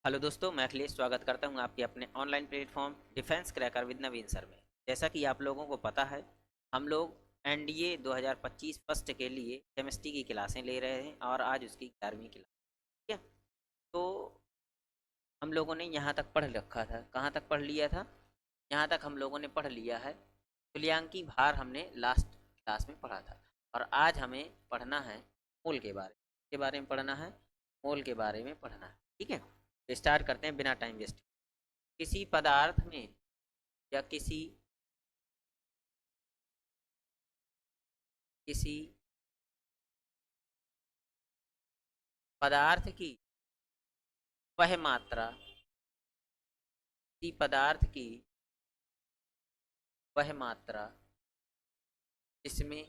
Hello दोस्तों, मैं अखिलेश स्वागत करता हूं आपके अपने online platform defence cracker with Naveen sir में। जैसा कि आप लोगों को पता है, हम लोग एनडीए 2025 फर्स्ट के लिए केमिस्ट्री की क्लासें ले रहे हैं और आज उसकी 11वीं क्लास। ठीक है। तो हम लोगों ने यहाँ तक पढ़ रखा था, कहाँ तक पढ़ लिया था? यहाँ तक हम लोगों ने पढ़ लिया है। तुल्यांकी भार हमने लास्ट क्लास में पढ़ा था। और आज हमें पढ़ना है मोल के बारे में पढ़ना है। मोल के बारे में पढ़ना है। ठीक है। तो स्टार्ट करते हैं बिना टाइम वेस्ट। किसी पदार्थ में या किसी किसी पदार्थ की वह मात्रा, किसी पदार्थ की वह मात्रा जिसमें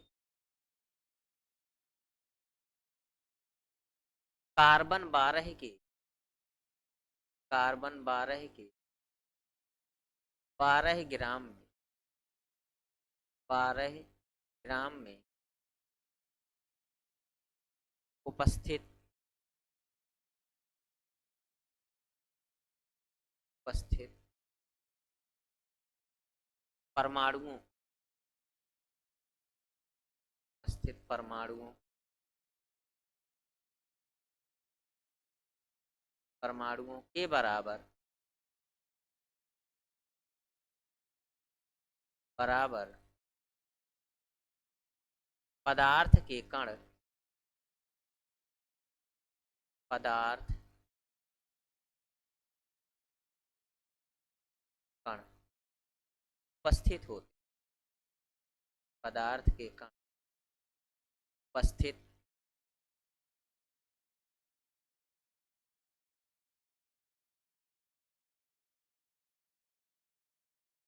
कार्बन 12 के कार्बन 12 के 12 ग्राम में 12 ग्राम में उपस्थित उपस्थित परमाणुओं उपस्थित परमाणुओं परमाणुओं के बराबर बराबर पदार्थ के कण पदार्थ कण उपस्थित होते पदार्थ के कण उपस्थित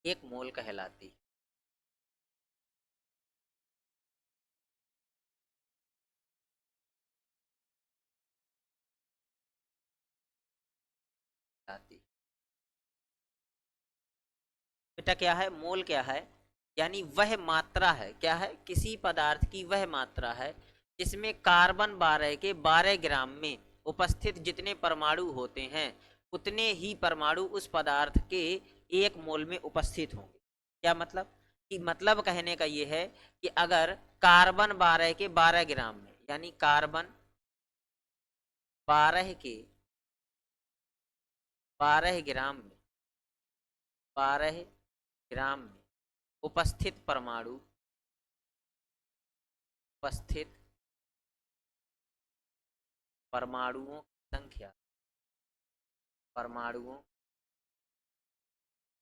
एक मोल कहलाती कहलाती बेटा क्या है मोल? क्या है? यानी वह मात्रा है। क्या है? किसी पदार्थ की वह मात्रा है जिसमें कार्बन 12 के 12 ग्राम में उपस्थित जितने परमाणु होते हैं उतने ही परमाणु उस पदार्थ के एक मोल में उपस्थित होंगे। क्या मतलब? कि मतलब कहने का ये है कि अगर कार्बन 12 के 12 ग्राम में, यानी कार्बन 12 के 12 ग्राम में 12 ग्राम में उपस्थित परमाणु उपस्थित परमाणुओं की संख्या परमाणुओं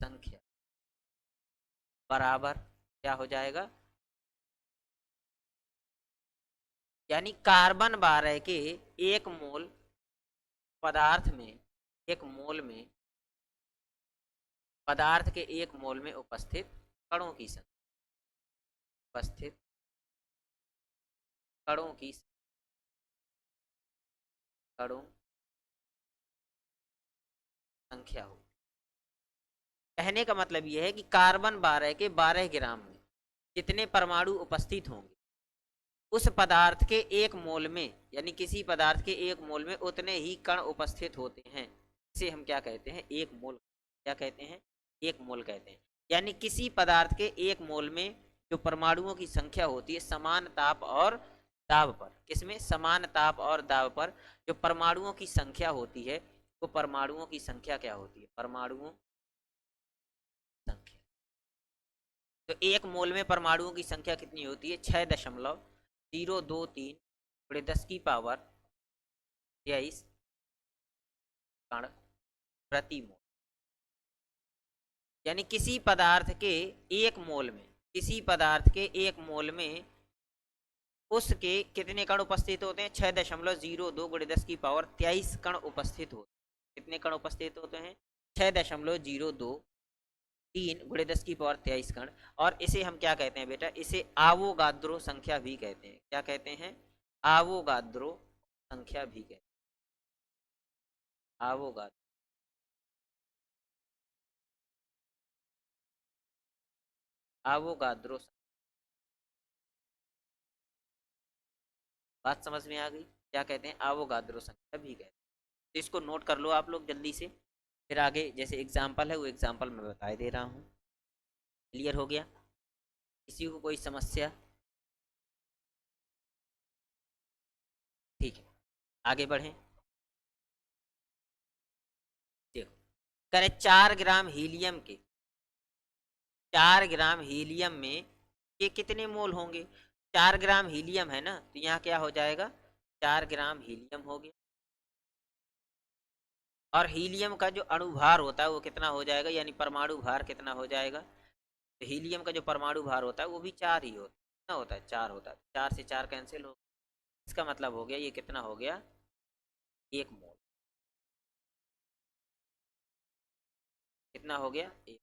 संख्या बराबर क्या हो जाएगा? यानी कार्बन 12 के एक मोल पदार्थ में एक मोल में पदार्थ के एक मोल में उपस्थित कणों की संख्या उपस्थित कणों की कणों संख्या हो। कहने का मतलब यह है कि कार्बन 12 के 12 ग्राम में जितने परमाणु उपस्थित होंगे उस पदार्थ के एक मोल में, यानी किसी पदार्थ के एक मोल में उतने ही कण उपस्थित होते हैं। इसे हम क्या कहते हैं? एक मोल। क्या कहते हैं? एक मोल कहते हैं। यानी किसी पदार्थ के एक मोल में जो परमाणुओं की संख्या होती है समान ताप और दाब पर, किसमें? समान ताप और दाब पर जो परमाणुओं की संख्या होती है वो परमाणुओं की संख्या क्या होती है? परमाणुओं संख्या। तो एक मोल में परमाणुओं की संख्या कितनी होती है? 6.023 बड़े 10 की पावर 23 कण प्रति मोल। यानी किसी पदार्थ के एक मोल में किसी पदार्थ के एक मोल में उसके कितने कण उपस्थित होते हैं? 6.02 गुणे 10 की पावर 23 कण उपस्थित होते हैं। कितने कण उपस्थित होते हैं? 6.023 गुणे 10 की पावर 23 कण। और इसे हम क्या कहते हैं बेटा? इसे आवोगाद्रो संख्या भी कहते हैं। क्या कहते हैं? आवोगाद्रो संख्या भी कहते हैं। आवोगाद्रो आवोगाद्रो बात समझ में आ गई? क्या कहते हैं? आवोगाद्रो संख्या भी कहते हैं। तो इसको नोट कर लो आप लोग जल्दी से, फिर आगे जैसे एग्जाम्पल है वो एग्जाम्पल मैं बता दे रहा हूँ। क्लियर हो गया? किसी को कोई समस्या? ठीक है, आगे बढ़ें। देखो, करें 4 ग्राम हीलियम के, 4 ग्राम हीलियम में ये कितने मोल होंगे? 4 ग्राम हीलियम है ना, तो यहाँ क्या हो जाएगा, 4 ग्राम हीलियम हो गया। और हीलियम का जो अणुभार होता है वो कितना हो जाएगा, यानी परमाणु भार कितना हो जाएगा? तो हीलियम का जो परमाणु भार होता है वो भी 4 ही होता है। कितना होता है? 4 होता है। 4 से 4 कैंसिल हो, इसका मतलब हो गया ये कितना हो गया, 1 मोल। कितना हो गया? एक।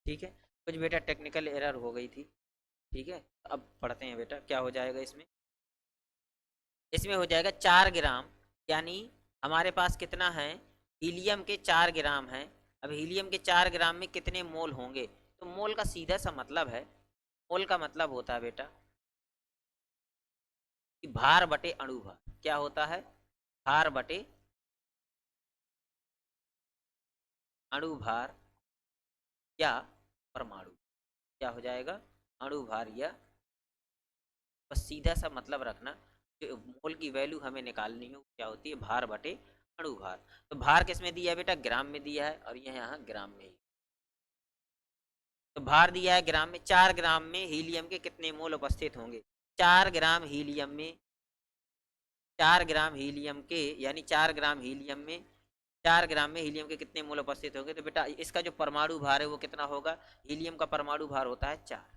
ठीक है, कुछ बेटा टेक्निकल एरर हो गई थी। ठीक है, अब पढ़ते हैं बेटा क्या हो जाएगा इसमें। इसमें हो जाएगा 4 ग्राम, यानी हमारे पास कितना है, हीलियम के 4 ग्राम है। अब हीलियम के 4 ग्राम में कितने मोल होंगे, तो मोल का सीधा सा मतलब है, मोल का मतलब होता है बेटा कि भार बटे अणुभार। क्या होता है? भार बटे अणुभार या परमाणु। क्या हो जाएगा? अणुभार या, बस सीधा सा मतलब रखना, जो मोल की वैल्यू हमें निकालनी हो क्या होती है, भार बटे अणुभार। तो भार किस में दिया है बेटा, ग्राम में दिया है, और यह यहाँ ग्राम में ही। तो भार दिया है ग्राम में, 4 ग्राम में हीलियम के कितने मोल उपस्थित होंगे? 4 ग्राम हीलियम में, 4 ग्राम हीलियम के, यानी 4 ग्राम हीलियम में, 4 ग्राम में हीलियम के कितने मोल उपस्थित होंगे? तो बेटा इसका जो परमाणु भार है वो कितना होगा, हीलियम का परमाणु भार होता है 4।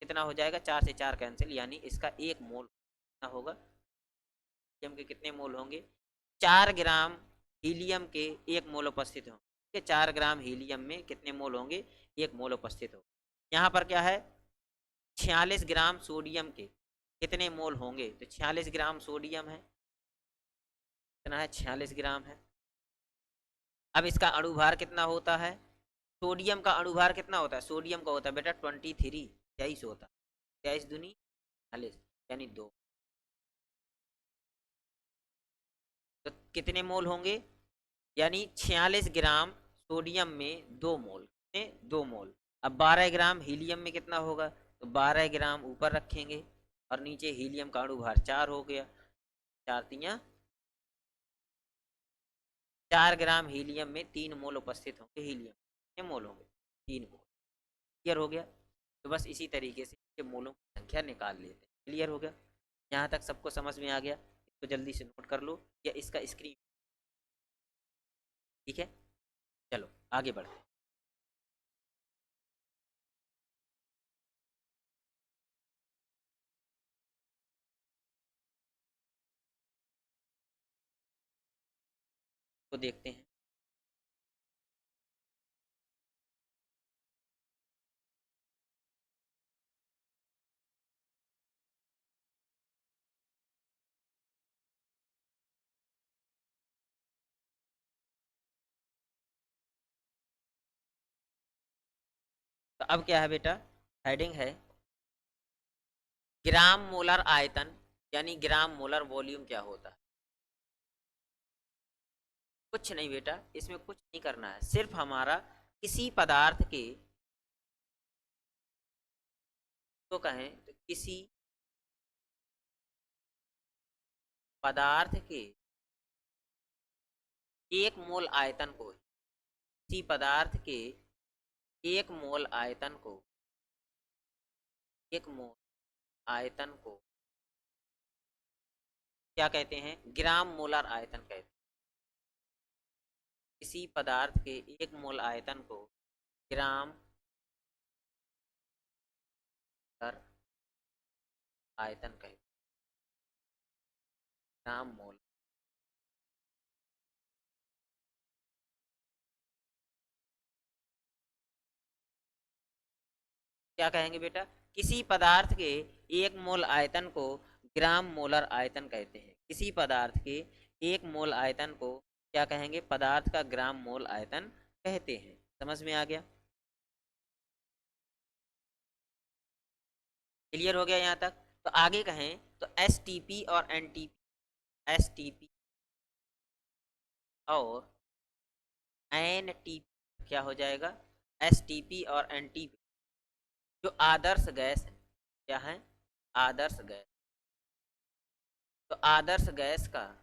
कितना हो जाएगा, 4 से 4 कैंसिल, यानी इसका 1 मोल कितना होगा, हीलियम के कितने मोल होंगे, 4 ग्राम हीलियम के 1 मोल उपस्थित होंगे। ठीक है, 4 ग्राम हीलियम में कितने मोल होंगे, 1 मोल उपस्थित हो। यहाँ पर क्या है, 46 ग्राम सोडियम के कितने मोल होंगे, तो 46 ग्राम सोडियम है, कितना है, 46 ग्राम है। अब इसका अणुभार कितना होता है, सोडियम का अणुभार कितना होता है, सोडियम का होता है बेटा 23, 23 होता है, 23 दूनी 40, यानी 2। तो कितने मोल होंगे, यानी 46 ग्राम सोडियम में 2 मोल, में 2 मोल। अब 12 ग्राम हीलियम में कितना होगा, तो 12 ग्राम ऊपर रखेंगे, और नीचे हीलियम का अणुभार 4 हो गया, 4 तियाँ 4 ग्राम हीलियम में 3 मोल उपस्थित होंगे, हीलियम कितने मोल होंगे, 3 मोल। क्लियर हो गया? तो बस इसी तरीके से ये मोलों की संख्या निकाल लेते हैं। क्लियर हो गया? यहाँ तक सबको समझ में आ गया? इसको जल्दी से नोट कर लो या इसका स्क्रीन। ठीक है, चलो आगे बढ़ते हैं। तो देखते हैं। तो अब क्या है बेटा, हेडिंग है ग्राम मोलर आयतन यानी ग्राम मोलर वॉल्यूम क्या होता है? कुछ नहीं बेटा, इसमें कुछ नहीं करना है, सिर्फ हमारा किसी पदार्थ के, तो कहें तो किसी पदार्थ के 1 मोल आयतन को, किसी पदार्थ के 1 मोल आयतन को, 1 मोल आयतन को क्या कहते हैं? ग्राम मोलर आयतन कहते हैं। किसी पदार्थ के 1 मोल आयतन को ग्राम मोलर आयतन कहते हैं। ग्राम मोल, क्या कहेंगे बेटा? किसी पदार्थ के 1 मोल आयतन को ग्राम मोलर आयतन कहते हैं। किसी पदार्थ के 1 मोल आयतन को क्या कहेंगे? पदार्थ का ग्राम मोल आयतन कहते हैं। समझ में आ गया? क्लियर हो गया यहाँ तक? तो आगे कहें तो एसटीपी और एनटीपी, एसटीपी और एनटीपी क्या हो जाएगा? एसटीपी और एनटीपी जो आदर्श गैस है, क्या है? आदर्श गैस। तो आदर्श गैस का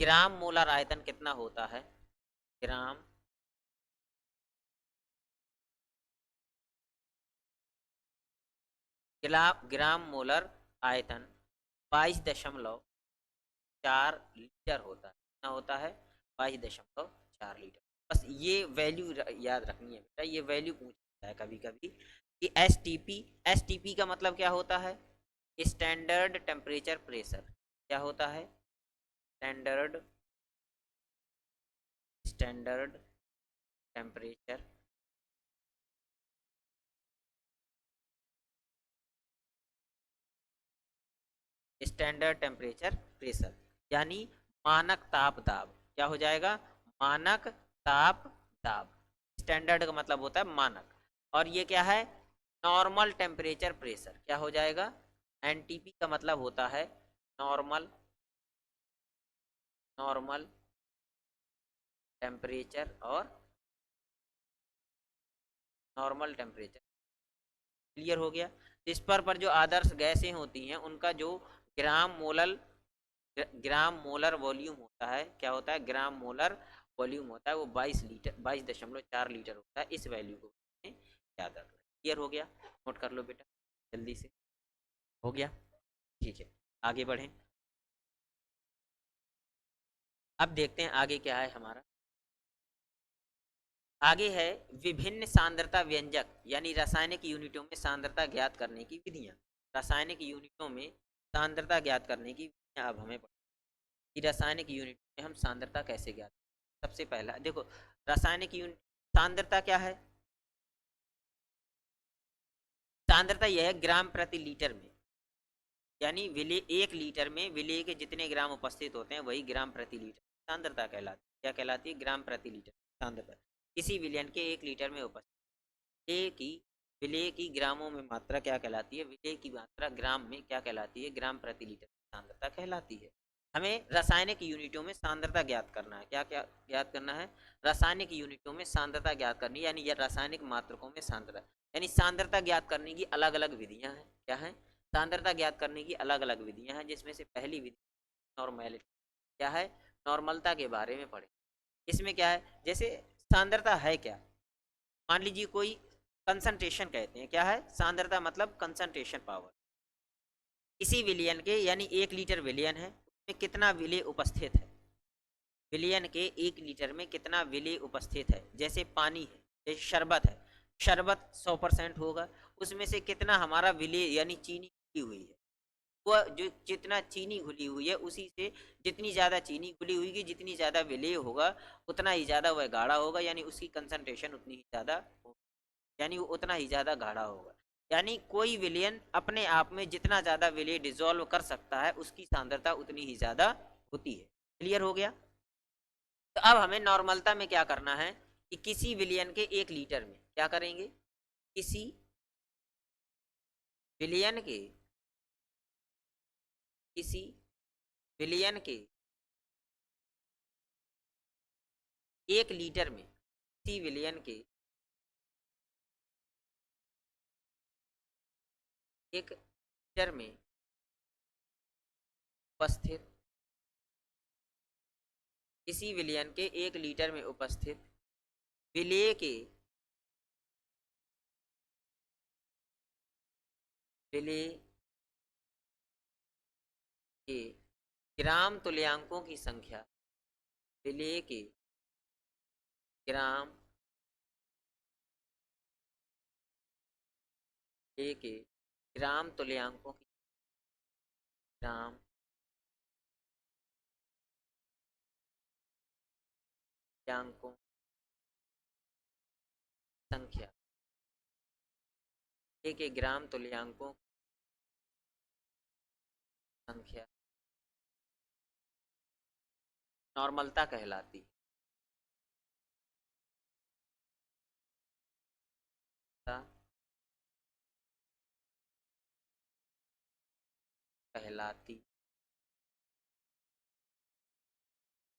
ग्राम मोलर आयतन कितना होता है? ग्राम ग्राम मोलर आयतन 22.4 लीटर होता है। कितना होता है? 22.4 लीटर। बस ये वैल्यू याद रखनी है बेटा, ये वैल्यू पूछता है कभी कभी कि एसटीपी, एसटीपी का मतलब क्या होता है? Standard temperature pressure. क्या होता है? Standard standard temperature standard temperature pressure, यानी मानक ताप दाब। क्या हो जाएगा? मानक ताप दाब। स्टैंडर्ड का मतलब होता है मानक, और ये क्या है? Normal temperature pressure. क्या हो जाएगा? एनटीपी का मतलब होता है नॉर्मल नॉर्मल टेम्परेचर और नॉर्मल टेम्परेचर। क्लियर हो गया? इस पर जो आदर्श गैसें होती हैं उनका जो ग्राम मोलर ग्राम मोलर वॉल्यूम होता है, क्या होता है? ग्राम मोलर वॉल्यूम होता है वो 22.4 लीटर होता है। इस वैल्यू को याद रखना। क्लियर हो गया? नोट कर लो बेटा जल्दी से। हो गया? ठीक है, आगे बढ़ें। अब देखते हैं आगे क्या है हमारा। आगे है विभिन्न सांद्रता व्यंजक, यानी रासायनिक यूनिटों में सांद्रता ज्ञात करने की विधियां। रासायनिक यूनिटों में सांद्रता ज्ञात करने की विधियां अब हमें कि रासायनिक यूनिट में हम सांद्रता कैसे ज्ञात करें। सबसे पहला देखो, रासायनिक यूनिट सांद्रता क्या है? सांद्रता यह है ग्राम प्रति लीटर में, यानी विलेय 1 लीटर में विलेय के जितने ग्राम उपस्थित होते हैं वही ग्राम प्रति लीटर सांद्रता कहलाती है। क्या कहलाती है? ग्राम प्रति लीटर सांद्रता। किसी विलयन के 1 लीटर में उपस्थित विलेय की विलेय की ग्रामों में मात्रा क्या कहलाती है? विलेय की मात्रा ग्राम में क्या कहलाती है? ग्राम प्रति लीटर सांद्रता कहलाती है। हमें रासायनिक यूनिटों में सांद्रता ज्ञात करना है। क्या क्या ज्ञात करना है? रासायनिक यूनिटों में सांद्रता ज्ञात करनी, यानी यह रासायनिक मात्रकों में सांद्रता, यानी सांद्रता ज्ञात करने की अलग अलग विधियां हैं। क्या है? सांद्रता ज्ञात करने की अलग अलग विधियां हैं, जिसमें से पहली विधि नॉर्मेलिटी। क्या है? नॉर्मलता के बारे में पढ़े। इसमें क्या है? जैसे सांद्रता है क्या, मान लीजिए कोई कंसंट्रेशन कहते हैं। क्या है? सांद्रता मतलब कंसंट्रेशन पावर। किसी विलियन के, यानी 1 लीटर विलियन है, उसमें कितना विलेय उपस्थित है? विलियन के 1 लीटर में कितना विलेय उपस्थित है? जैसे पानी है, जैसे शरबत है, शरबत 100% होगा, उसमें से कितना हमारा विलेय यानी चीनी घुली हुई है, वो जो जितना चीनी घुली हुई है उसी से जितनी ज़्यादा चीनी घुली हुई की जितनी ज़्यादा विलेय होगा उतना ही ज़्यादा वह गाढ़ा होगा, यानी उसकी कंसंट्रेशन उतनी ही ज़्यादा होगी, यानी वो उतना ही ज़्यादा गाढ़ा होगा। यानी कोई विलयन अपने आप में जितना ज़्यादा विलेय डिजोल्व कर सकता है उसकी सांद्रता उतनी ही ज़्यादा होती है। क्लियर हो गया? तो अब हमें नॉर्मलता में क्या करना है कि किसी विलियन के 1 लीटर में क्या करेंगे? किसी विलियन के किसी विलियन के 1 लीटर में, किसी विलियन के 1 लीटर में उपस्थित, किसी विलियन के 1 लीटर में उपस्थित विलेय के विलेय के ग्राम तुल्यांकों की संख्या, विलेय के ग्राम विलेय के ग्राम तुल्यांकों की ग्राम तुल्यांकों संख्या, विलेय के ग्राम तुल्यांकों की संख्या नॉर्मलता कहलाती है। कहलाती,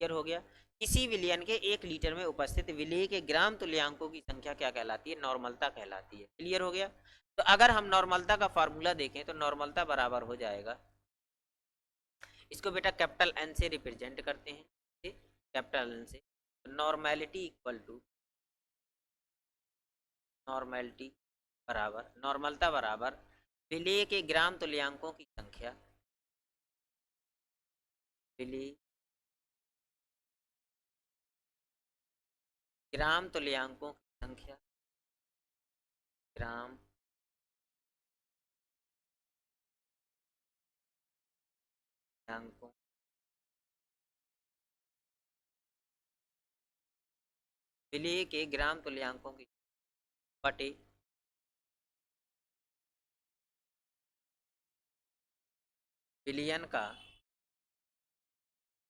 क्लियर हो गया। किसी विलियन के 1 लीटर में उपस्थित विलेय के ग्राम तुल्यांकों की संख्या क्या कहलाती है? नॉर्मलता कहलाती है। क्लियर हो गया। तो अगर हम नॉर्मलता का फॉर्मूला देखें तो नॉर्मलता बराबर हो जाएगा, इसको बेटा कैपिटल एन से रिप्रेजेंट करते हैं, कैपिटल एन से। नॉर्मेलिटी इक्वल टू नॉर्मेलिटी बराबर नॉर्मलता बराबर विलेय के ग्राम तुल्यांकों की संख्या, विलेय ग्राम तुल्यांकों की संख्या, ग्राम तुल्यांकों विलेय के ग्राम तुल्यांकों की बटे विलियन का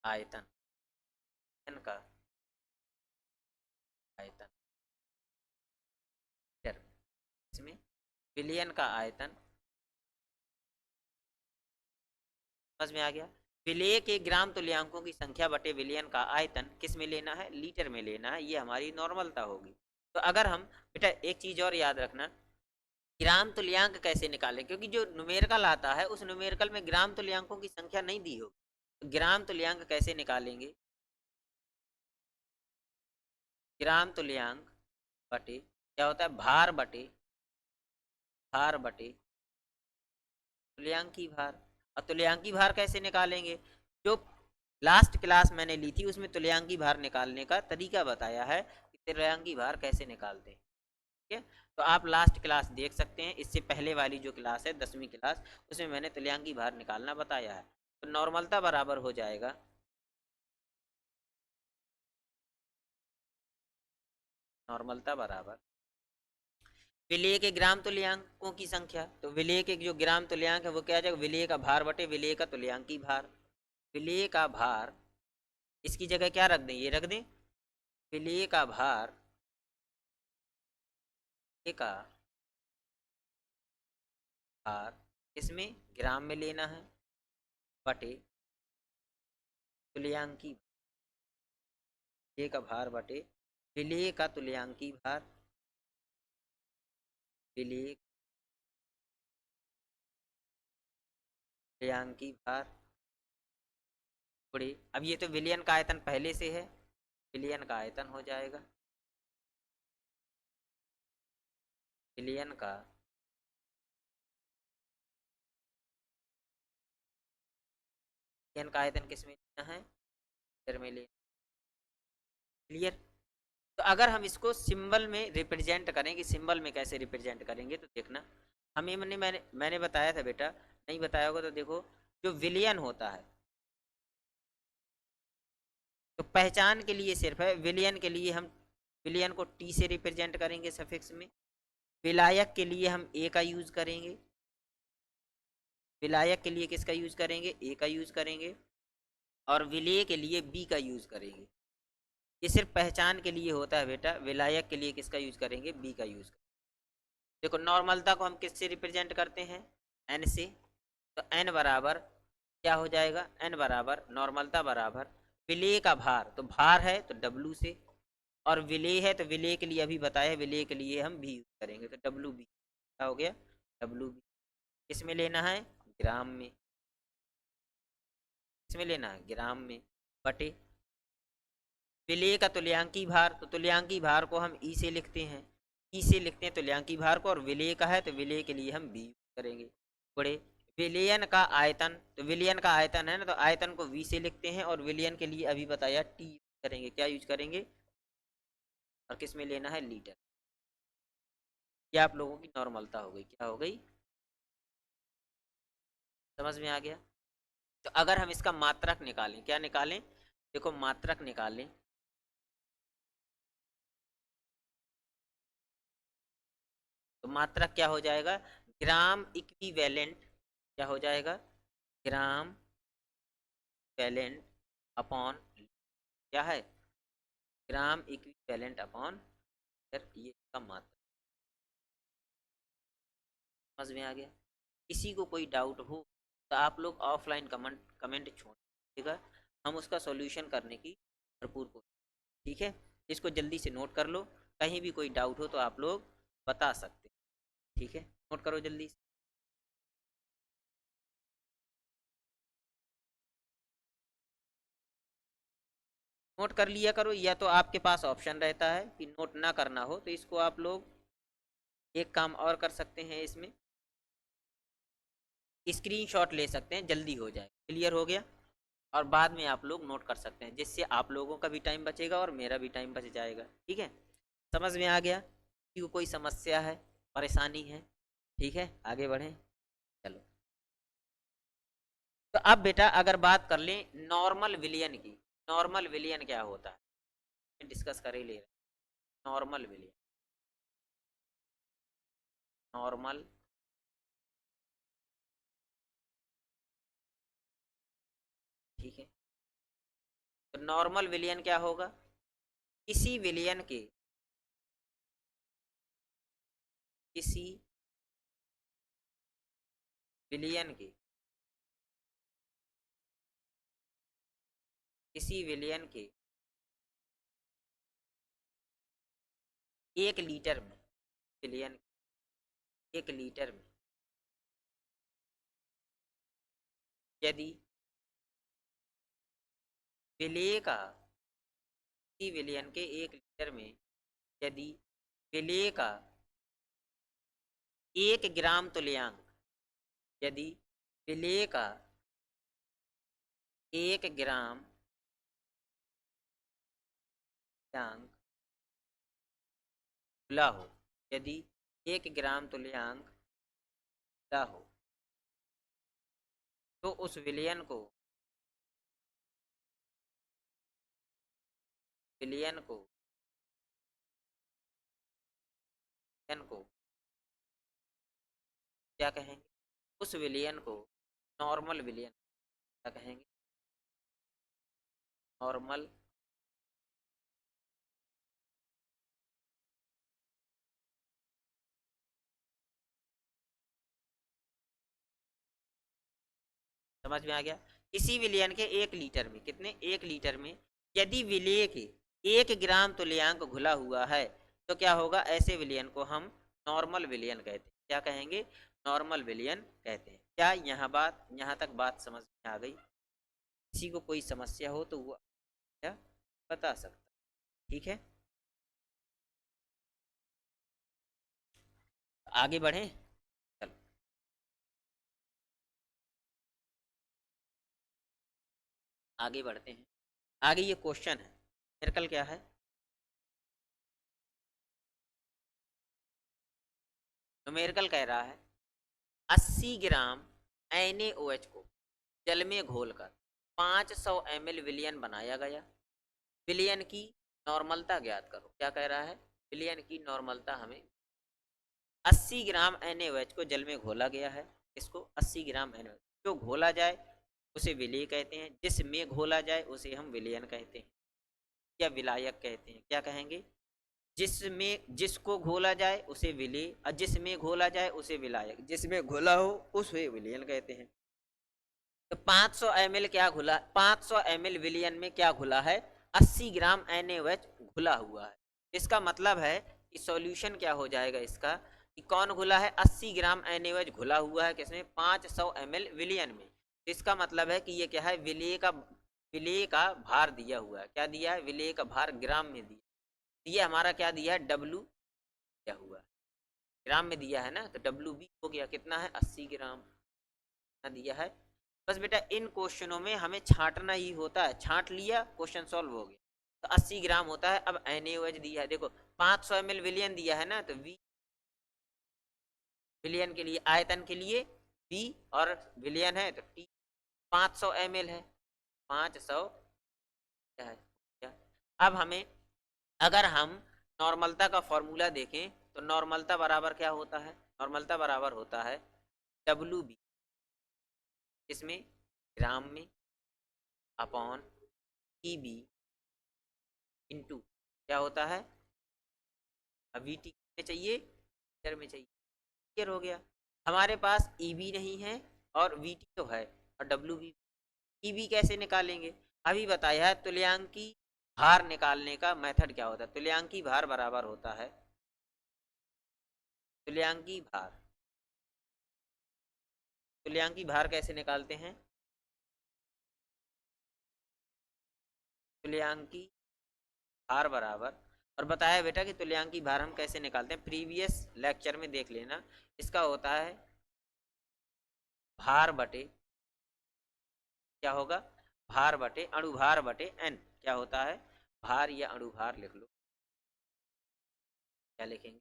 आयतन, विलियन का आयतन, इसमें विलियन का आयतन, समझ में आ गया। विलेय के ग्राम तुल्यांकों की संख्या बटे विलियन का आयतन किस में लेना है? लीटर में लेना है। ये हमारी नॉर्मलता होगी। तो अगर हम बेटा एक चीज और याद रखना, ग्राम तुल्यांक कैसे निकालें, क्योंकि जो न्यूमेरिकल आता है उस न्यूमेरिकल में ग्राम तुल्यांकों की संख्या नहीं दी होगी। तो ग्राम तुल्यांक कैसे निकालेंगे? ग्राम तुल्यांक बटे क्या होता है? भार बटे तुल्यांकी भार। और तुल्यांकी भार कैसे निकालेंगे? जो लास्ट क्लास मैंने ली थी उसमें तुल्यांकी भार निकालने का तरीका बताया है कि तुल्यांकी भार कैसे निकालते हैं। ठीक है, तो आप लास्ट क्लास देख सकते हैं। इससे पहले वाली जो क्लास है 10वीं क्लास, उसमें मैंने तुल्यांकी भार निकालना बताया है। तो नॉर्मलता बराबर हो जाएगा, नॉर्मलता बराबर विलेय के ग्राम तुल्यांकों की संख्या। तो विलेय के जो ग्राम तुल्यांक है वो क्या आ जाएगा? विलेय का भार बटे विलेय का तुल्यांकी भार। विलेय का भार, इसकी जगह क्या रख दें? ये रख दें, विलेय का भार, विलेय का भार इसमें ग्राम में लेना है बटे तुल्यांकी, विलेय का भार बटे विलेय का तुल्यांकी भार, विलेय तुल्यांकी भार गुणे, अब ये तो विलियन का आयतन पहले से है, विलियन का आयतन हो जाएगा, विलियन का विलियन का आयतन किस में लेना है? लीटर में लेना। क्लियर। तो अगर हम इसको सिंबल में रिप्रेजेंट करें, कि सिंबल में कैसे रिप्रेजेंट करेंगे, तो देखना हमें मैंने बताया था बेटा, नहीं बताया होगा तो देखो, जो विलियन होता है तो पहचान के लिए सिर्फ है, विलियन के लिए हम विलियन को टी से रिप्रेजेंट करेंगे सफिक्स में, विलायक के लिए हम ए का यूज करेंगे, विलायक के लिए किसका यूज करेंगे? ए का यूज करेंगे, और विलेय के लिए बी का यूज करेंगे। ये सिर्फ पहचान के लिए होता है बेटा, विलायक के लिए किसका यूज करेंगे? बी का यूज करेंगे। देखो नॉर्मलता को हम किससे रिप्रेजेंट करते हैं, एन से। तो एन बराबर क्या हो जाएगा, एन बराबर नॉर्मलता बराबर विलेय का भार, तो भार है तो डब्लू से, और विलेय है तो विलेय के लिए अभी बताया, विलेय के लिए हम भी यूज करेंगे, तो डब्लू बी क्या हो गया, डब्लू बी। किसमें लेना है, ग्राम में, किसमें लेना है, ग्राम में, बटे विलेय का तुल्यांकी भार, तो तुल्यांकी भार को हम ई से लिखते हैं, ई से लिखते हैं तुल्यांकी भार को, और विलेय का है तो विलेय के लिए हम बी यूज करेंगे, बड़े विलयन का आयतन, तो विलयन का आयतन है ना, तो आयतन को वी से लिखते हैं, और विलयन के लिए अभी बताया टी यूज करेंगे, क्या यूज करेंगे, और किस में लेना है, लीटर। ये आप लोगों की नॉर्मलता हो गई, क्या हो गई, समझ में आ गया। तो अगर हम इसका मात्रक निकालें, क्या निकालें, देखो मात्रक निकालें, तो मात्रक क्या हो जाएगा, ग्राम इक्विवेलेंट, क्या हो जाएगा, ग्राम वैलेंट अपॉन, क्या है, ग्राम इक्विवेलेंट अपॉन, ये इसका मात्रक। समझ में आ गया। किसी को कोई डाउट हो तो आप लोग ऑफलाइन कमेंट कमेंट छोड़िएगा, हम उसका सॉल्यूशन करने की भरपूर कोशिश, ठीक है। इसको जल्दी से नोट कर लो, कहीं भी कोई डाउट हो तो आप लोग बता सकते हैं, ठीक है, नोट करो जल्दी से। नोट कर लिया करो, या तो आपके पास ऑप्शन रहता है कि नोट ना करना हो, तो इसको आप लोग एक काम और कर सकते हैं, इसमें स्क्रीनशॉट ले सकते हैं, जल्दी हो जाए, क्लियर हो गया, और बाद में आप लोग नोट कर सकते हैं, जिससे आप लोगों का भी टाइम बचेगा और मेरा भी टाइम बच जाएगा, ठीक है। समझ में आ गया, कि कोई समस्या है, परेशानी है, ठीक है, आगे बढ़ें, चलो। तो अब बेटा अगर बात कर लें नॉर्मल विलियन की, नॉर्मल विलियन क्या होता है, डिस्कस कर ही ले रहे, नॉर्मल विलियन, नॉर्मल, ठीक है। तो नॉर्मल विलियन क्या होगा, किसी विलियन के, किसी विलियन के, किसी विलियन के 1 लीटर में, विलियन 1 लीटर में यदि विलेय का, किसी विलियन के 1 लीटर में यदि विलेय का 1 ग्राम तुल्यांक, यदि विलेय का 1 ग्राम तुल्यांक खुला हो, यदि 1 ग्राम तुल्यांक खुला हो, तो उस विलयन को, विलयन को, विलयन को क्या कहेंगे, उस विलयन को नॉर्मल विलयन क्या कहेंगे, नॉर्मल, समझ में आ गया। इसी विलयन के 1 लीटर में, कितने, 1 लीटर में यदि विलेय के 1 ग्राम तुल्यांक घुला हुआ है, तो क्या होगा, ऐसे विलयन को हम नॉर्मल विलयन कहते हैं, क्या कहेंगे, नॉर्मल विलयन कहते हैं। क्या यहाँ बात, यहाँ तक बात समझ में आ गई, किसी को कोई समस्या हो तो वो क्या बता सकता, ठीक है। आगे बढ़े, चलो आगे बढ़ते हैं। आगे ये क्वेश्चन है, सर्कल क्या है, न्यूमेरिकल कह रहा है 80 ग्राम NaOH को जल में घोलकर 500 ml विलयन बनाया गया, विलयन की नॉर्मलता ज्ञात करो, क्या कह रहा है, विलयन की नॉर्मलता हमें, 80 ग्राम NaOH को जल में घोला गया है, इसको 80 ग्राम NaOH जो घोला जाए उसे विलेय कहते हैं, जिसमें घोला जाए उसे हम विलयन कहते हैं, या विलायक कहते हैं, क्या कहेंगे, जिसको घोला जाए उसे विलेय, और जिसमें घोला जाए उसे विलायक, जिसमें घोला हो उसे विलयन कहते हैं। तो 500 ml क्या घुला, 500 ml विलियन में क्या घुला है, 80 ग्राम NaOH घुला हुआ है। इसका मतलब है कि सॉल्यूशन क्या हो जाएगा इसका, कि कौन घुला है, 80 ग्राम NaOH घुला हुआ है किसमें, 500 ml विलियन में। इसका मतलब है कि ये क्या है, विलेय का भार दिया हुआ है। क्या दिया है, विलेय का भार ग्राम में दिया। ये हमारा क्या दिया है, W दिया हुआ है, ग्राम में दिया है ना, तो WB हो गया कितना है, 80 ग्राम दिया है। बस बेटा इन क्वेश्चनों में हमें छांटना ही होता है, छांट लिया क्वेश्चन सॉल्व हो गया। तो 80 ग्राम होता है। अब NaOH दिया है, देखो 500 ml विलियन दिया है ना, तो V विलियन के लिए, आयतन के लिए V, और विलियन है तो T, 500 ml है, 500 क्या है क्या? अब हमें, अगर हम नॉर्मलता का फॉर्मूला देखें तो नॉर्मलता बराबर क्या होता है, नॉर्मलता बराबर होता है WB, इसमें ग्राम में, अपॉन EB इंटू क्या होता है, अभी टी में चाहिए, मीटर में चाहिए। क्लियर हो गया। हमारे पास EB नहीं है और VT तो है, और WB। EB कैसे निकालेंगे, अभी बताया है। तुल्यांकी भार निकालने का मेथड क्या होता है, तुल्यांकी भार बराबर होता है, तुल्यांकी भार, तुल्यांकी भार कैसे निकालते हैं, तुल्यांकी भार बराबर, और बताया बेटा कि तुल्यांकी भार हम कैसे निकालते हैं, प्रीवियस लेक्चर में देख लेना। इसका होता है भार बटे, क्या होगा, भार बटे अणुभार बटे n। क्या होता है, भार या अणुभार लिख लो, क्या लिखेंगे,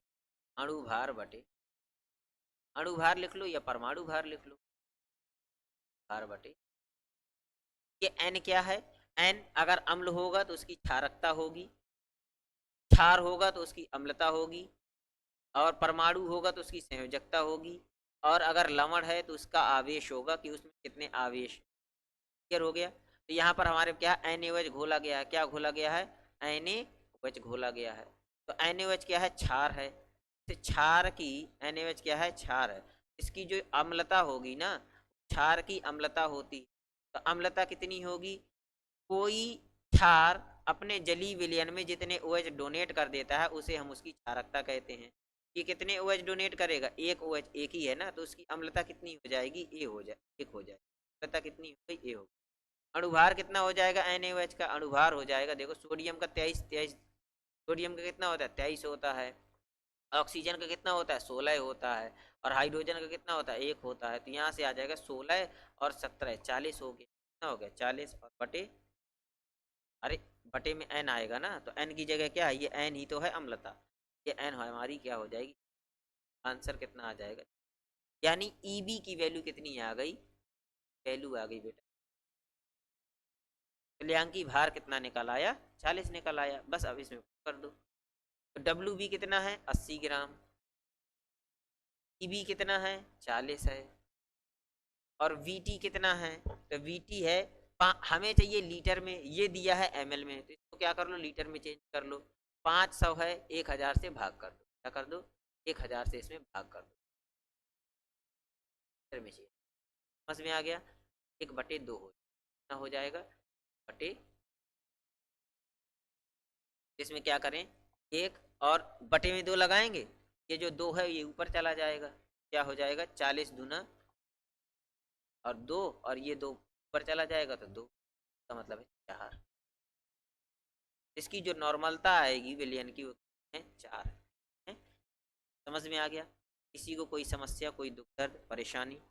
अणुभार बटे, अणुभार लिख लो या परमाणु भार लिख लो, भार बटे, ये n क्या है, n अगर अम्ल होगा तो उसकी क्षारकता होगी, क्षार होगा तो उसकी अम्लता होगी, और परमाणु होगा तो उसकी संयोजकता होगी, और अगर लवण है तो उसका आवेश होगा कि उसमें कितने आवेश। क्लियर हो गया। तो यहाँ पर हमारे क्या NaOH घोला गया है, क्या घोला गया है, NaOH घोला गया है। तो NaOH क्या है, क्षार है। तो क्षार की, NaOH क्या है, क्षार है। इसकी जो अम्लता होगी ना, क्षार की अम्लता होती, तो अम्लता कितनी होगी, कोई क्षार अपने जलीय विलयन में जितने OH डोनेट कर देता है उसे हम उसकी क्षारकता कहते हैं। ये कितने OH डोनेट करेगा, एक OH, एक ही है ना, तो उसकी अम्लता कितनी हो जाएगी, A हो जाए, एक हो जाए, अम्लता कितनी हो गई, A हो। अणुभार कितना हो जाएगा, NaOH का अणुभार हो जाएगा, देखो सोडियम का 23, सोडियम का कितना होता है, 23 होता है, ऑक्सीजन का कितना होता है, 16 होता है, और हाइड्रोजन का कितना होता है, 1 होता है। तो यहाँ से आ जाएगा 16 और 17, 40 हो गया, कितना हो गया, 40, और बटे, अरे बटे में n आएगा ना, तो n की जगह क्या है, ये n ही तो है अम्लता, ये n हमारी क्या हो जाएगी, आंसर कितना आ जाएगा, यानी EB की वैल्यू कितनी आ गई, वैल्यू आ गई बेटा, तुल्यांकी भार कितना निकल आया, 40 निकल आया। बस अब इसमें कर दो। तो WB कितना है, 80 ग्राम, EB कितना है, 40 है, और VT कितना है, तो VT है, हमें चाहिए लीटर में, ये दिया है ml में, तो इसको क्या कर लो, लीटर में चेंज कर लो। 500 है, 1000 से भाग कर दो, क्या कर दो, 1000 से इसमें भाग कर दो, लीटर में चाहिए। समझ में आ गया, 1/2 हो, कितना हो जाएगा, बटे, इसमें क्या करें, एक और बटे में 2 लगाएंगे, ये जो 2 है ये ऊपर चला जाएगा, क्या हो जाएगा, 40 दूना और 2, और ये 2 ऊपर चला जाएगा, तो 2 का मतलब है 4। इसकी जो नॉर्मलता आएगी विलियन की वो है 4 है। समझ में आ गया, किसी को कोई समस्या, कोई दुख दर्द परेशानी,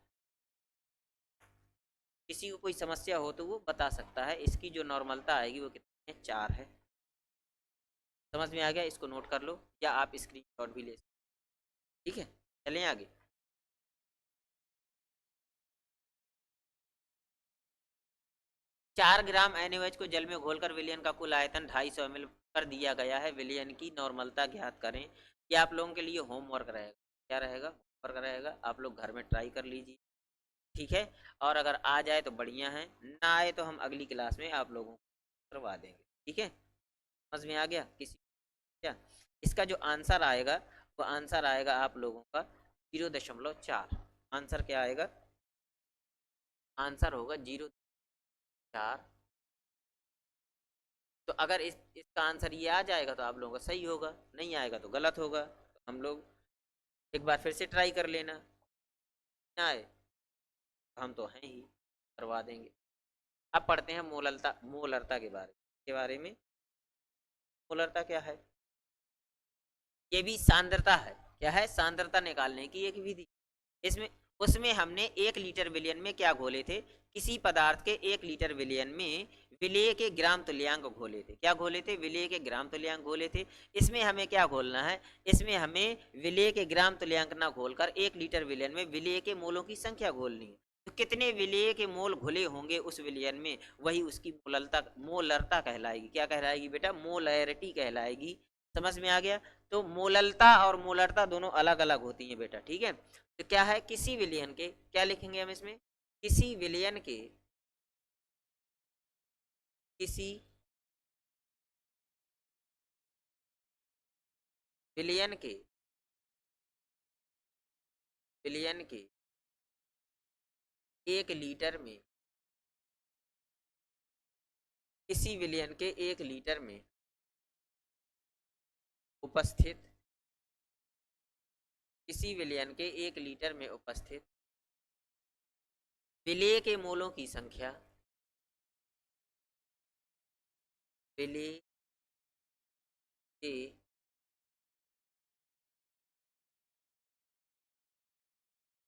किसी को कोई समस्या हो तो वो बता सकता है। इसकी जो नॉर्मलता आएगी वो कितनी है, 4 है। समझ में आ गया, इसको नोट कर लो, या आप स्क्रीनशॉट भी ले सकते, ठीक है। चलें आगे। 4 ग्राम NaOH को जल में घोलकर विलयन का कुल आयतन 250 ml कर दिया गया है, विलयन की नॉर्मलता ज्ञात करें। ये आप लोगों के लिए होमवर्क रहेगा, क्या रहेगा, होमवर्क रहेगा, आप लोग घर में ट्राई कर लीजिए, ठीक है। और अगर आ जाए तो बढ़िया है, ना आए तो हम अगली क्लास में आप लोगों को करवा देंगे, ठीक है। समझ में आ गया, किसी क्या इसका जो आंसर आएगा वो आंसर आएगा आप लोगों का 0.4। आंसर क्या आएगा, आंसर होगा 0.4। तो अगर इसका आंसर ये आ जाएगा तो आप लोगों का सही होगा, नहीं आएगा तो गलत होगा। तो हम लोग एक बार फिर से ट्राई कर लेना, नहीं आए तो हम तो हैं ही, करवा देंगे। अब पढ़ते हैं मोलरता, मोलरता के बारे में। मोलरता क्या है, ये भी सांद्रता है। क्या है, सांद्रता निकालने की एक विधि। इसमें उसमें हमने 1 लीटर विलयन में क्या घोले थे, किसी पदार्थ के 1 लीटर विलयन में विलेय के ग्राम तुल्यांक घोले थे। क्या घोले थे, विलेय के ग्राम तुल्यांक घोले थे। इसमें हमें क्या घोलना है, इसमें हमें विलेय के ग्राम तुल्यांक ना घोलकर 1 लीटर विलयन में विलेय के मोलों की संख्या घोलनी है। तो कितने विलेय के मोल घुले होंगे उस विलयन में, वही उसकी मोलरता, मोलरता कहलाएगी। क्या कहलाएगी बेटा, मोलैरिटी कहलाएगी। समझ में आ गया। तो मोललता और मोलरता दोनों अलग अलग होती हैं बेटा, ठीक है। तो क्या है, किसी विलयन के, क्या लिखेंगे हम इसमें, किसी विलयन के, किसी विलयन के, विलयन के 1 लीटर में, किसी विलयन के 1 लीटर में उपस्थित, किसी विलयन के 1 लीटर में उपस्थित विलेय के मोलों की संख्या, विलेय के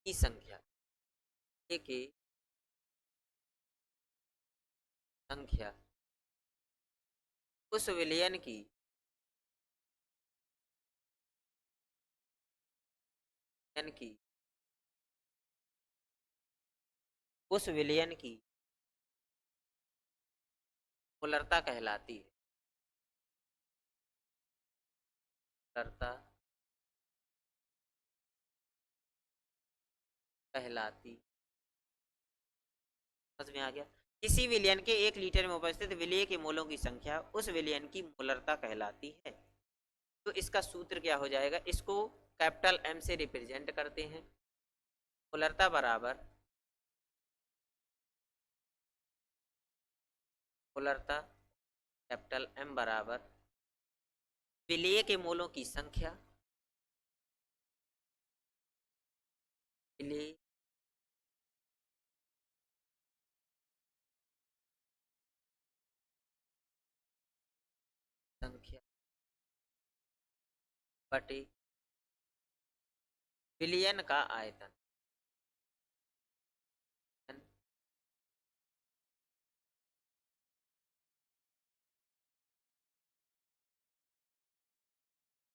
की संख्या, विलेय के संख्या उस विलयन की, विलयन की, उस विलयन की मोलरता कहलाती है। मोलरता कहलाती, समझ में आ गया। किसी विलयन के 1 लीटर में उपस्थित विलेय के मोलों की संख्या उस विलयन की मोलरता कहलाती है। तो इसका सूत्र क्या हो जाएगा, इसको कैपिटल एम से रिप्रेजेंट करते हैं। मोलरता बराबर, मोलरता कैपिटल एम बराबर विलेय के मोलों की संख्या, विलेय संख्या बटे विलयन का आयतन।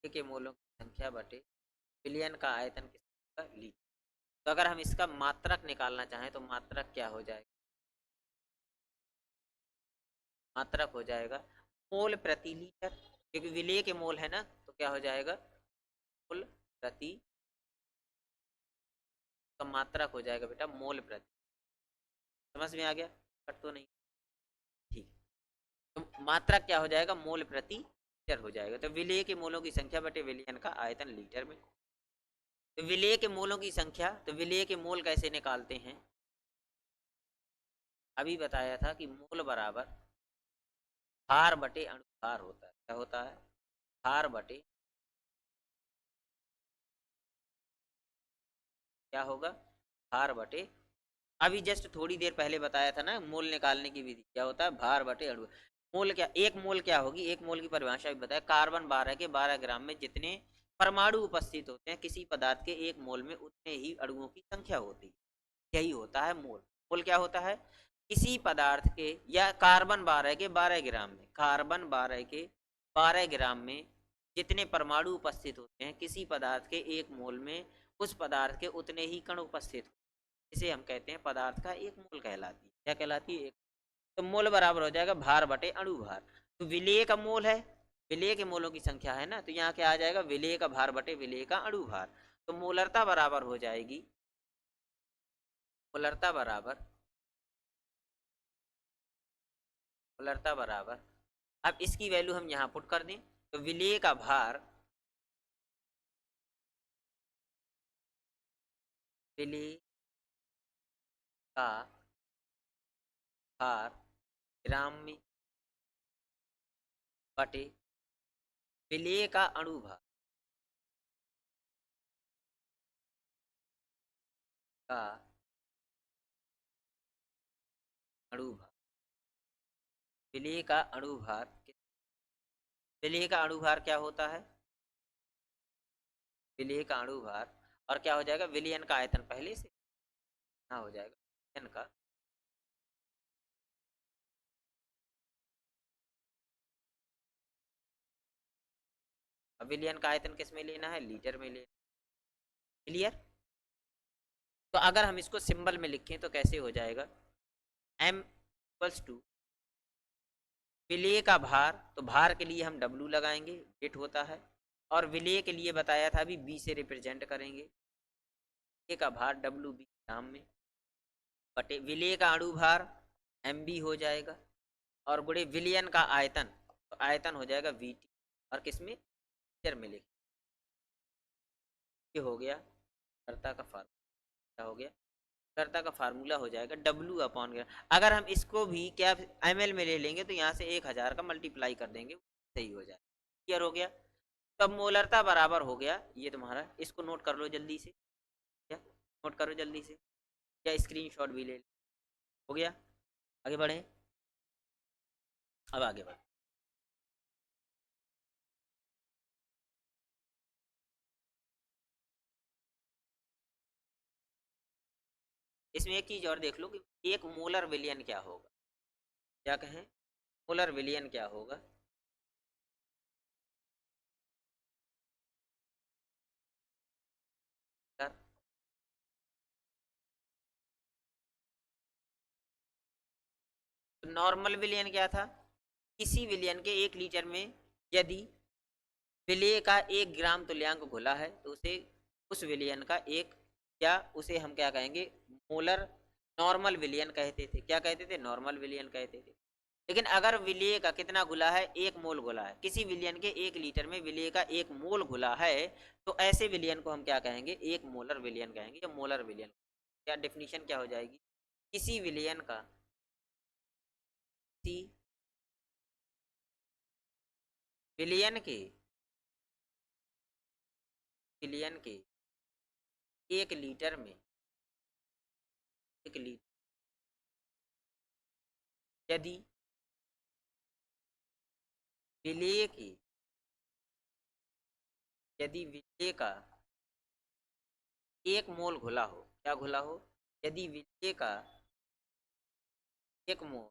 के मोलों की संख्या बटे विलयन का आयतन किसका, लीटर। तो अगर हम इसका मात्रक निकालना चाहें तो मात्रक क्या हो जाएगा, मात्रक हो जाएगा मोल प्रति लीटर, क्योंकि विलेय के मोल है ना, तो क्या हो जाएगा, मोल प्रति, का मात्रक हो जाएगा बेटा मोल प्रति। समझ में आ गया, कट तो नहीं, ठीक। तो मात्रक क्या हो जाएगा, मोल प्रति लीटर हो जाएगा। तो विलेय के मोलों की संख्या बटे विलयन का आयतन लीटर में। तो विलेय के मोलों की संख्या, तो विलेय के मोल कैसे निकालते हैं, अभी बताया था कि मोल बराबर भार बटे अणुभार होता है। क्या होता है, भार बटे, क्या होगा, भार बटे, अभी जस्ट थोड़ी देर पहले बताया था ना मोल निकालने की विधि, क्या होता है, भार बटे अणु। मोल क्या, एक मोल क्या होगी, एक मोल की परिभाषा भी बताया, कार्बन 12 के 12 ग्राम में जितने परमाणु उपस्थित होते हैं किसी पदार्थ के एक मोल में उतने ही अणुओं की संख्या होती है, यही होता है मोल। मोल क्या होता है, किसी पदार्थ के, या कार्बन 12 के 12 ग्राम में, कार्बन 12 के 12 ग्राम में जितने परमाणु उपस्थित होते हैं किसी पदार्थ के एक मोल में, उस पदार्थ के उतने ही कण उपस्थित होते हैं, इसे हम कहते हैं पदार्थ का एक मोल कहलाती है। क्या कहलाती है, एक। तो मोल बराबर हो जाएगा भार बटे अणु भार। तो विलेय का मोल है, विलेय के मोलों की संख्या है ना, तो यहाँ क्या आ जाएगा, विलेय का भार बटे विलेय का अणु भार। तो मोलरता बराबर हो जाएगी, मोलरता बराबर, मोलरता बराबर, अब इसकी वैल्यू हम यहाँ पुट कर दें, तो विलेय का भार, विलेय का भार ग्राम में बटे विलेय का अणुभार का अणुभार। विलेय का अणुभार, विलेय का अणुभार क्या होता है? विलेय का अणुभार, और क्या हो जाएगा? विलयन का आयतन पहले से ना हो जाएगा, विलयन का अब विलयन का आयतन किस में लेना है? लीटर में लेना। क्लियर? तो अगर हम इसको सिंबल में लिखें तो कैसे हो जाएगा? m इक्वल्स टू विलेय का भार, तो भार के लिए हम W लगाएंगे, वेट होता है, और विलेय के लिए बताया था अभी B से रिप्रेजेंट करेंगे। विलेय का भार WB ग्राम में बटे विलेय का अणु भार MB हो जाएगा, और गुणे विलयन का आयतन, तो आयतन हो जाएगा VT, और किसमें? लीटर में लिखें। ये हो गया कर्ता का फार्मूला। क्या हो गया? कर्ता का फार्मूला हो जाएगा W अपॉन ग्राम। अगर हम इसको भी क्या ml में ले लेंगे तो यहाँ से 1000 का मल्टीप्लाई कर देंगे, सही हो जाएगा। क्लियर हो गया? तब मोलरता बराबर हो गया ये तुम्हारा, इसको नोट कर लो जल्दी से, क्या नोट करो जल्दी से, या स्क्रीनशॉट भी ले लो। हो गया? आगे बढ़े, अब आगे बढ़े। इसमें एक चीज और देख लो कि एक मोलर विलियन क्या होगा। क्या कहें? मोलर विलियन क्या होगा? नॉर्मल विलियन क्या था? किसी विलियन के 1 लीटर में यदि विलेय का 1 ग्राम तुल्यांक घुला है तो उसे, उस विलियन का एक, या उसे हम क्या कहेंगे? मोलर नॉर्मल विलियन कहते थे। क्या कहते थे? नॉर्मल विलियन कहते थे। लेकिन अगर विलेय का कितना घुला है? 1 मोल घुला है, किसी विलियन के 1 लीटर में विलेय का 1 मोल घुला है, तो ऐसे विलियन को हम क्या कहेंगे? एक मोलर विलियन कहेंगे, या मोलर विलियन। क्या डेफिनेशन क्या हो जाएगी? किसी विलियन का, किसी विलियन के, विलियन के 1 लीटर में, 1 लीटर यदि विलेय की, यदि विलेय का 1 मोल घुला हो, क्या घुला हो? यदि विलेय का 1 मोल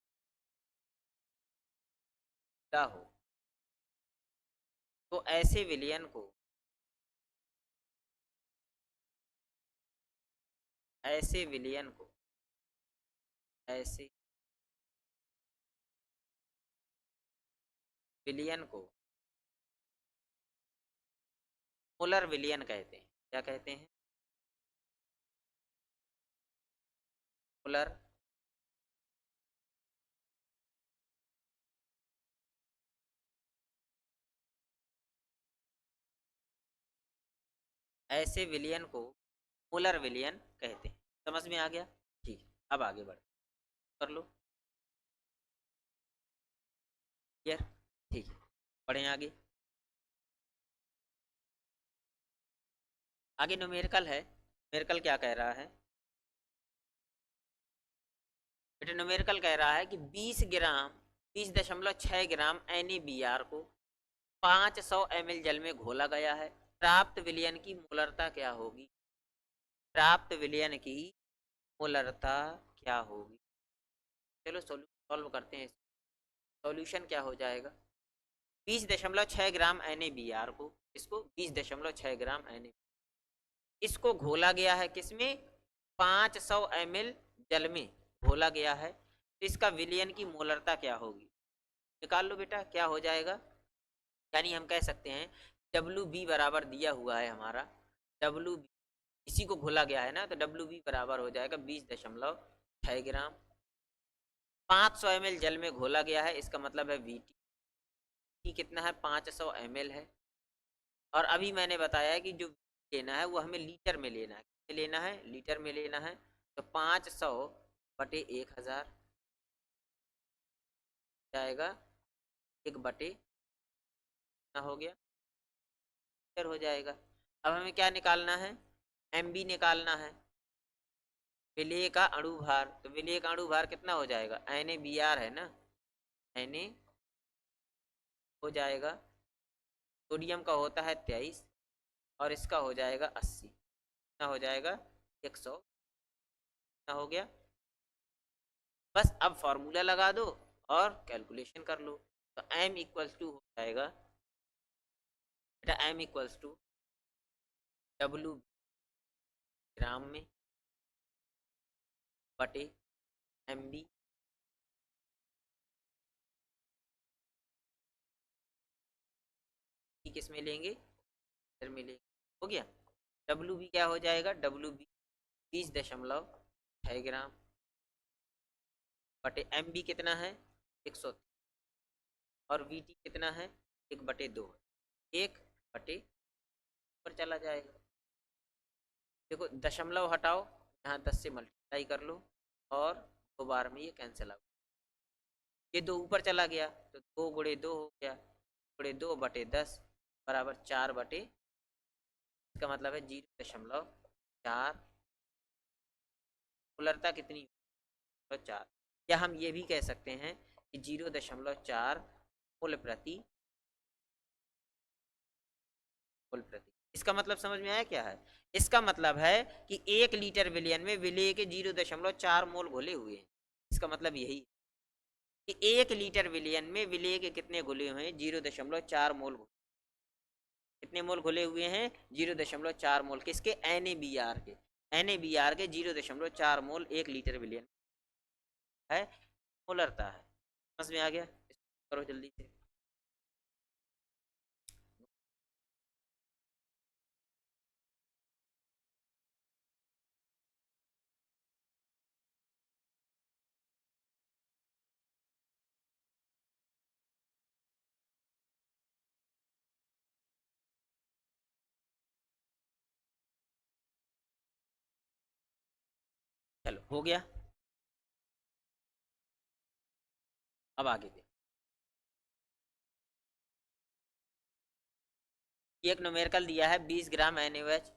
घुला हो, तो ऐसे विलियन को, ऐसे विलियन को, ऐसे विलियन को मोलर विलियन कहते हैं। क्या कहते हैं? मोलर ऐसे विलियन को मोलर विलियन कहते हैं। समझ में आ गया? ठीक है, अब आगे बढ़ कर लो। क्लियर? ठीक है, बढ़ें आगे। आगे न्यूमेरिकल है। न्यूमेरिकल क्या कह रहा है? बेटा न्यूमेरिकल कह रहा है कि 20 ग्राम, 20.6 ग्राम NaBr को 500 ml जल में घोला गया है। प्राप्त विलयन की मोलरता क्या होगी? प्राप्त विलयन की मोलरता क्या होगी? चलो सॉल्व करते हैं। सॉल्यूशन क्या हो जाएगा? 20.6 ग्राम NaBr को, इसको 20.6 ग्राम Na, इसको घोला गया है किसमें? 500 ml जल में घोला गया है, तो इसका विलयन की मोलरता क्या होगी? निकाल लो बेटा, क्या हो जाएगा? यानी हम कह सकते हैं WB बराबर दिया हुआ है हमारा, WB इसी को घोला गया है ना, तो WB बराबर हो जाएगा 20.6 ग्राम। 500 ml जल में घोला गया है, इसका मतलब है VT, कि कितना है 500 ml है। और अभी मैंने बताया है कि जो लेना है वो हमें लीटर में लेना है, कितने लेना है, लीटर में लेना है। तो 500 बटे 1000 जाएगा 1 बटे ना हो गया, लीटर हो जाएगा। अब हमें क्या निकालना है, MB निकालना है, विलेय का अणु भार। तो विलेय का अणु भार कितना हो जाएगा, NaBr है ना, Na हो जाएगा, सोडियम का होता है 23 और इसका हो जाएगा 80, कितना हो जाएगा 100, कितना हो गया। बस अब फॉर्मूला लगा दो और कैलकुलेशन कर लो। तो m इक्वल्स टू हो जाएगा बेटा, m इक्वल्स टू W ग्राम में बटे MB, किस में लेंगे, लीटर में लेंगे, हो गया। WB क्या हो जाएगा, WB 20.6 ग्राम बटे MB कितना है 100 और VT कितना है 1/2, 1/, पर चला जाएगा। देखो दशमलव हटाओ, यहाँ 10 से मल्टीप्लाई कर लो और 2 बार में ये कैंसिल आउट, ये 2 ऊपर चला गया तो 2 गुणे 2 हो गया, गुणे 2/10 बराबर 4/, इसका मतलब है 0.4, मोलरता कितनी, 4। या हम ये भी कह सकते हैं कि 0.4 मोल प्रति। इसका मतलब समझ में आया क्या है, इसका मतलब है कि 1 लीटर विलयन में विलेय के 0.4 मोल घुले हुए हैं। इसका मतलब यही कि 1 लीटर विलयन में विलेय के कितने घुले हुए हैं, 0.4 मोल। कितने मोल घुले हुए हैं, 0.4 मोल, किसके, NaBr के, NaBr के 0.4 मोल 1 लीटर विलयन है, मोलरता है। समझ में आ गया, करो जल्दी से। चलो हो गया, अब आगे दे। एक न्यूमेरिकल दिया है 20 ग्राम NaOH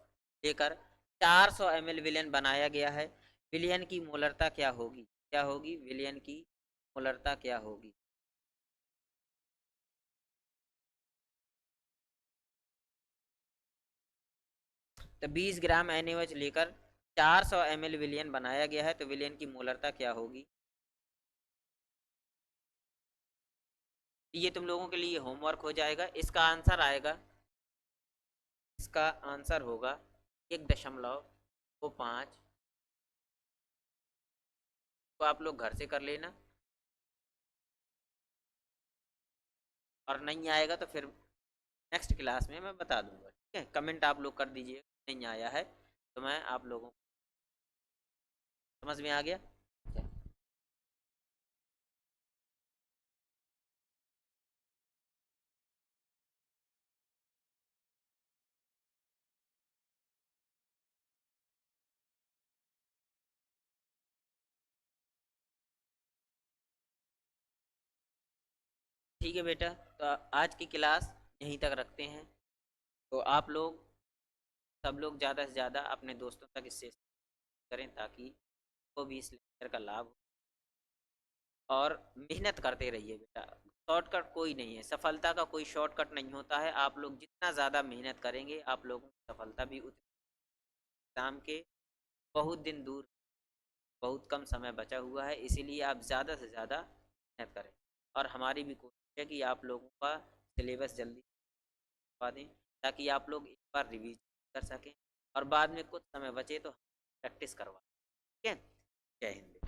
लेकर 400 ml विलयन बनाया गया है, विलयन की मोलरता क्या होगी, क्या होगी, विलयन की मोलरता क्या होगी। तो 20 ग्राम NaOH लेकर 400 ml विलयन बनाया गया है, तो विलयन की मोलरता क्या होगी। ये तुम लोगों के लिए होमवर्क हो जाएगा, इसका आंसर आएगा, इसका आंसर होगा 1.5, तो आप लोग घर से कर लेना, और नहीं आएगा तो फिर नेक्स्ट क्लास में मैं बता दूंगा, ठीक है। कमेंट आप लोग कर दीजिए नहीं आया है, तो मैं आप लोगों को, समझ में आ गया। ठीक है बेटा, तो आज की क्लास यहीं तक रखते हैं। तो आप लोग सब लोग ज़्यादा से ज़्यादा अपने दोस्तों तक इससे करें ताकि को भी इस लेक्चर का लाभ हो, और मेहनत करते रहिए बेटा, शॉर्टकट कोई नहीं है, सफलता का कोई शॉर्टकट नहीं होता है। आप लोग जितना ज़्यादा मेहनत करेंगे आप लोगों को सफलता भी उतनी, एग्जाम के बहुत दिन दूर, बहुत कम समय बचा हुआ है, इसीलिए आप ज़्यादा से ज़्यादा मेहनत करें। और हमारी भी कोशिश है कि आप लोगों का सिलेबस जल्दी करवा दें ताकि आप लोग एक बार रिवीज कर सकें और बाद में कुछ समय बचे तो प्रैक्टिस करवा, ठीक है। जय हिंद।